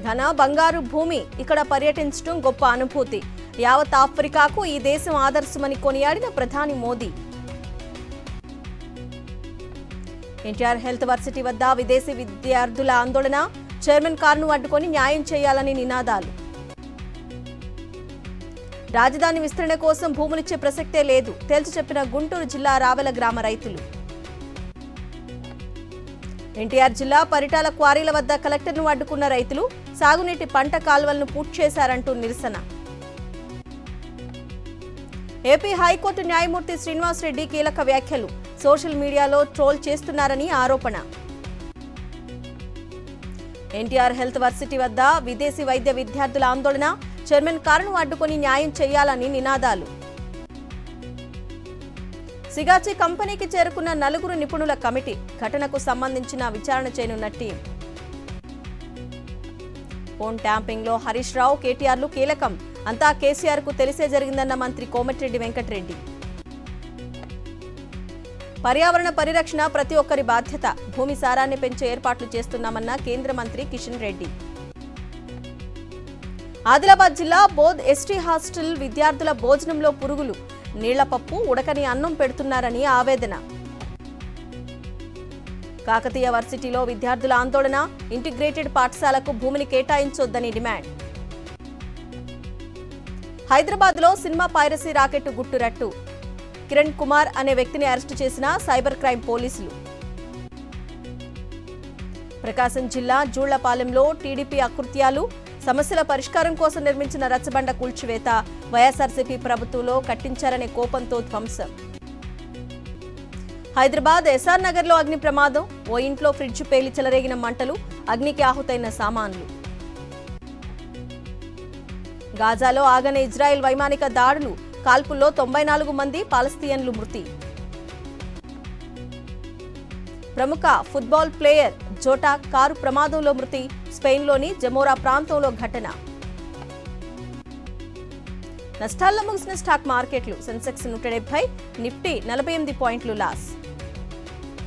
ఘన బంగారు భూమి, ఇక్కడ పర్యటించడం గొప్ప అనుభూతి. యావత్ ఆఫ్రికాకు ఈ దేశం ఆదర్శమని కొనియాడిన ప్రధాని మోదీ. ఎన్టీఆర్ హెల్త్ వర్సిటీ వద్ద విదేశీ విద్యార్థుల ఆందోళన, చైర్మన్ కారును అడ్డుకొని న్యాయం చేయాలని నినాదాలు. రాజధాని విస్తరణ కోసం భూములిచ్చే ప్రసక్తే లేదు, తేల్చి చెప్పిన గుంటూరు జిల్లా రావెల గ్రామ రైతులు. ఎన్టీఆర్ జిల్లా పరిటాల క్వారీల వద్ద కలెక్టర్ను అడ్డుకున్న రైతులు, సాగునీటి పంట కాల్వలను పూర్తి చేశారంటూ నిరసన. ఏపీ హైకోర్టు న్యాయమూర్తి శ్రీనివాసరెడ్డి కీలక వ్యాఖ్యలు, సోషల్ మీడియాలో ట్రోల్ చేస్తున్నారని ఆరోపణ. ఎన్టీఆర్ హెల్త్ వర్సిటీ వద్ద విదేశీ వైద్య విద్యార్థుల ఆందోళన, చైర్మన్ కారును అడ్డుకొని న్యాయం చేయాలని నినాదాలు. సిగాచి కంపెనీకి చేరుకున్న 4 నిపుణుల కమిటీ, ఘటనకు సంబంధించిన విచారణ చేయనున్న టీం. ఫోన్ ట్యాంపింగ్ లో హరీష్ రావు, కేటీఆర్లు కీలకం, అంతా కేసీఆర్ కు తెలిసే జరిగిందన్న మంత్రి కోమటిరెడ్డి వెంకటరెడ్డి. పర్యావరణ పరిరక్షణ ప్రతి ఒక్కరి బాధ్యత, భూమి సారాన్ని పెంచే ఏర్పాట్లు చేస్తున్నామన్న కేంద్ర మంత్రి కిషన్ రెడ్డి. ఆదిలాబాద్ జిల్లా బోధ్ ఎస్టీ హాస్టల్ విద్యార్థుల భోజనంలో పురుగులు, నీళ్లపప్పు, ఉడకని అన్నం పెడుతున్నారని ఆవేదన. కాకతీయ వర్సిటీలో విద్యార్థుల ఆందోళన, ఇంటిగ్రేటెడ్ పాఠశాలకు భూమిని కేటాయించొద్దని డిమాండ్. హైదరాబాద్ లో సినిమా పైరసీ రాకెట్ గుట్టురట్టు, కిరణ్ కుమార్ అనే వ్యక్తిని అరెస్టు చేసిన సైబర్ క్రైమ్ పోలీసులు. ప్రకాశం జిల్లా జూళ్లపాలెంలో టీడీపీ అకృత్యాలు, సమస్యల పరిష్కారం కోసం నిర్మించిన రచ్చబండ కూల్చివేత, వైఎస్ఆర్సీపీ ప్రభుత్వంలో కట్టించారనే కోపంతో ధ్వంసం. హైదరాబాద్ ఎస్ఆర్ నగర్ లో అగ్ని ప్రమాదం, ఓ ఇంట్లో ఫ్రిడ్జ్ పేలి చెలరేగిన మంటలు, అగ్నికి ఆహుతైన సామాన్లు. గాజాలో ఆగని ఇజ్రాయెల్ వైమానిక దాడులు, కాల్పుల్లో 94 మంది పాలస్తీయన్లు మృతి. ప్రముఖ ఫుట్బాల్ ప్లేయర్ జోటా కారు ప్రమాదంలో మృతి, స్పెయిన్లోని జమోరా ప్రాంతంలో ఘటన. నష్టాల్లో ముగిసిన స్టాక్ మార్కెట్లు, సెన్సెక్స్ 170, నిఫ్టీ 48 పాయింట్లు లాస్.